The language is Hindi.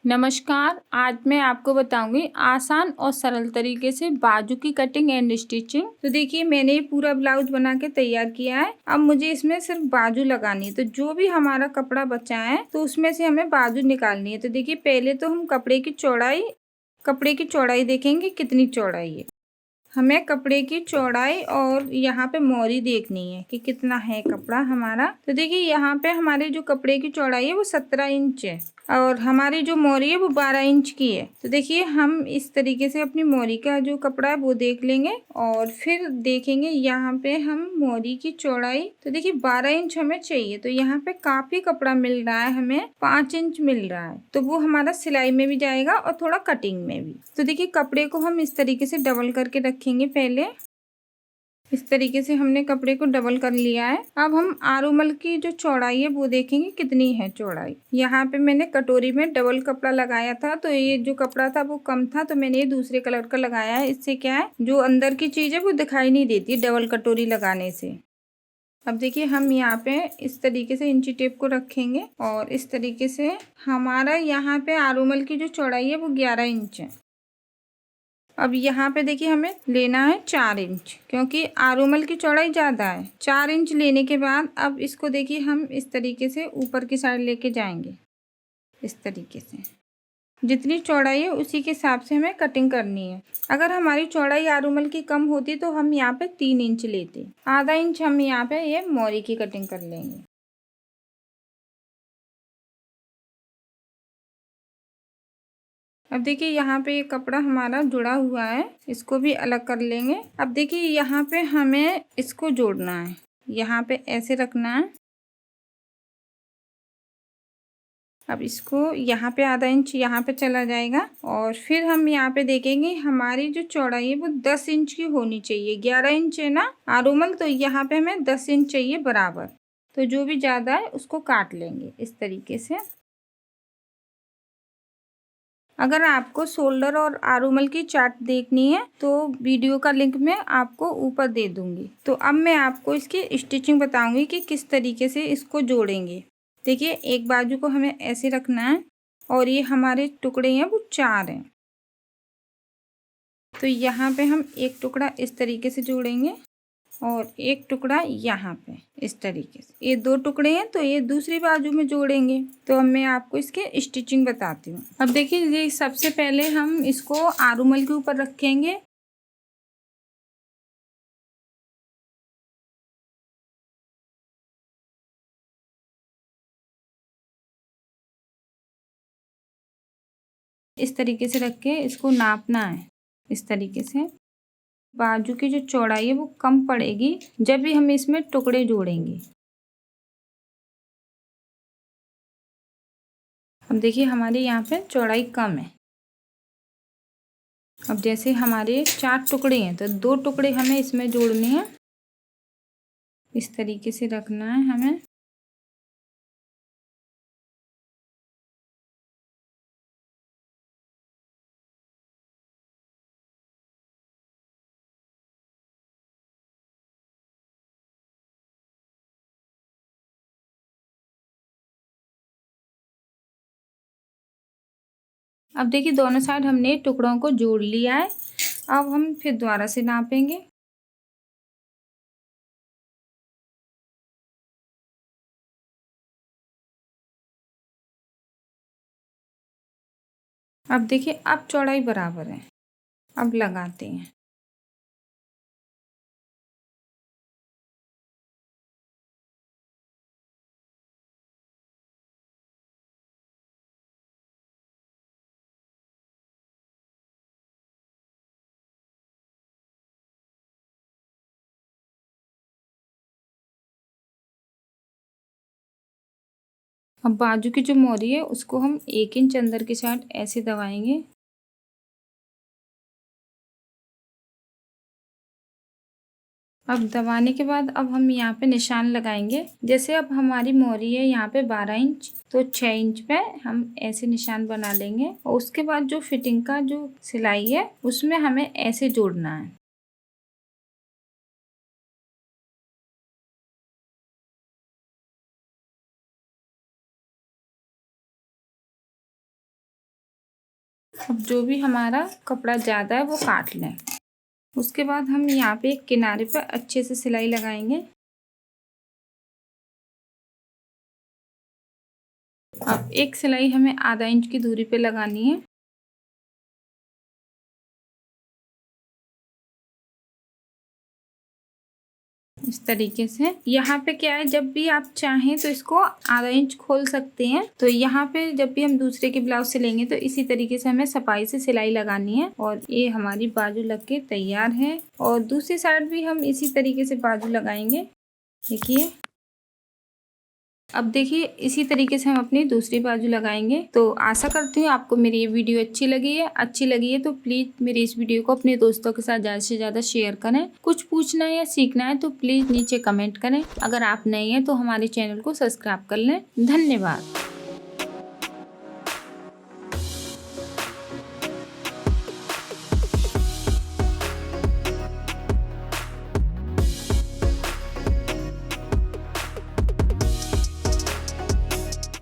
नमस्कार, आज मैं आपको बताऊंगी आसान और सरल तरीके से बाजू की कटिंग एंड स्टिचिंग। तो देखिए मैंने ये पूरा ब्लाउज बना के तैयार किया है। अब मुझे इसमें सिर्फ बाजू लगानी है। तो जो भी हमारा कपड़ा बचा है तो उसमें से हमें बाजू निकालनी है। तो देखिए पहले तो हम कपड़े की चौड़ाई देखेंगे कितनी चौड़ाई है। हमें कपड़े की चौड़ाई और यहाँ पे मोरी देखनी है कि कितना है कपड़ा हमारा। तो देखिए यहाँ पे हमारे जो कपड़े की चौड़ाई है वो 17 इंच है और हमारी जो मोरी है वो 12 इंच की है। तो देखिए हम इस तरीके से अपनी मोरी का जो कपड़ा है वो देख लेंगे और फिर देखेंगे यहाँ पे हम मोरी की चौड़ाई। तो देखिए 12 इंच हमें चाहिए। तो यहाँ पे काफी कपड़ा मिल रहा है, हमें 5 इंच मिल रहा है। तो वो हमारा सिलाई में भी जाएगा और थोड़ा कटिंग में भी। तो देखिए कपड़े को हम इस तरीके से डबल करके रखेंगे। पहले इस तरीके से हमने कपड़े को डबल कर लिया है। अब हम आरुमल की जो चौड़ाई है वो देखेंगे कितनी है चौड़ाई। यहाँ पे मैंने कटोरी में डबल कपड़ा लगाया था तो ये जो कपड़ा था वो कम था तो मैंने ये दूसरे कलर का लगाया है। इससे क्या है जो अंदर की चीज है वो दिखाई नहीं देती डबल कटोरी लगाने से। अब देखिए हम यहाँ पे इस तरीके से इंची टेप को रखेंगे और इस तरीके से हमारा यहाँ पे आरुमल की जो चौड़ाई है वो 11 इंच है। अब यहाँ पे देखिए हमें लेना है 4 इंच क्योंकि आरुमल की चौड़ाई ज़्यादा है। 4 इंच लेने के बाद अब इसको देखिए हम इस तरीके से ऊपर की साइड लेके जाएंगे। इस तरीके से जितनी चौड़ाई है उसी के हिसाब से हमें कटिंग करनी है। अगर हमारी चौड़ाई आरुमल की कम होती तो हम यहाँ पे 3 इंच लेते। आधा इंच हम यहाँ पे ये मोरी की कटिंग कर लेंगे। अब देखिए यहाँ पे ये कपड़ा हमारा जुड़ा हुआ है, इसको भी अलग कर लेंगे। अब देखिए यहाँ पे हमें इसको जोड़ना है, यहाँ पे ऐसे रखना है। अब इसको यहाँ पे आधा इंच यहाँ पे चला जाएगा और फिर हम यहाँ पे देखेंगे हमारी जो चौड़ाई है वो 10 इंच की होनी चाहिए। 11 इंच है ना आरुमल, तो यहाँ पे हमें 10 इंच चाहिए बराबर। तो जो भी ज़्यादा है उसको काट लेंगे इस तरीके से। अगर आपको शोल्डर और आरुमल की चार्ट देखनी है तो वीडियो का लिंक मैं आपको ऊपर दे दूंगी। तो अब मैं आपको इसकी स्टिचिंग बताऊंगी कि किस तरीके से इसको जोड़ेंगे। देखिए एक बाजू को हमें ऐसे रखना है और ये हमारे टुकड़े हैं वो 4 हैं। तो यहाँ पे हम एक टुकड़ा इस तरीके से जोड़ेंगे और एक टुकड़ा यहाँ पे इस तरीके से। ये 2 टुकड़े हैं तो ये दूसरी बाजू में जोड़ेंगे। तो अब मैं आपको इसके स्टिचिंग बताती हूँ। अब देखिए ये सबसे पहले हम इसको आरुमल के ऊपर रखेंगे। इस तरीके से रख के इसको नापना है। इस तरीके से बाजू की जो चौड़ाई है वो कम पड़ेगी जब भी हम इसमें टुकड़े जोड़ेंगे। अब देखिए हमारे यहाँ पे चौड़ाई कम है। अब जैसे हमारे 4 टुकड़े हैं तो 2 टुकड़े हमें इसमें जोड़ने हैं। इस तरीके से रखना है हमें। अब देखिए दोनों साइड हमने टुकड़ों को जोड़ लिया है। अब हम फिर दोबारा से नापेंगे। अब देखिए अब चौड़ाई बराबर है। अब लगाते हैं। अब बाजू की जो मोरी है उसको हम 1 इंच अंदर की साइड ऐसे दबाएंगे। अब दबाने के बाद अब हम यहाँ पे निशान लगाएंगे। जैसे अब हमारी मोरी है यहाँ पे 12 इंच तो 6 इंच पे हम ऐसे निशान बना लेंगे और उसके बाद जो फिटिंग का जो सिलाई है उसमें हमें ऐसे जोड़ना है। अब जो भी हमारा कपड़ा ज़्यादा है वो काट लें। उसके बाद हम यहाँ पे एक किनारे पर अच्छे से सिलाई लगाएंगे। अब एक सिलाई हमें आधा इंच की दूरी पे लगानी है। इस तरीके से यहाँ पे क्या है, जब भी आप चाहें तो इसको आधा इंच खोल सकते हैं। तो यहाँ पे जब भी हम दूसरे के ब्लाउज से लेंगे तो इसी तरीके से हमें सफाई से सिलाई लगानी है। और ये हमारी बाजू लग के तैयार है। और दूसरी साइड भी हम इसी तरीके से बाजू लगाएंगे। देखिए, अब देखिए इसी तरीके से हम अपनी दूसरी बाजू लगाएंगे। तो आशा करती हूँ आपको मेरी ये वीडियो अच्छी लगी है तो प्लीज़ मेरी इस वीडियो को अपने दोस्तों के साथ ज़्यादा से ज़्यादा शेयर करें। कुछ पूछना है या सीखना है तो प्लीज़ नीचे कमेंट करें। अगर आप नए हैं तो हमारे चैनल को सब्सक्राइब कर लें। धन्यवाद।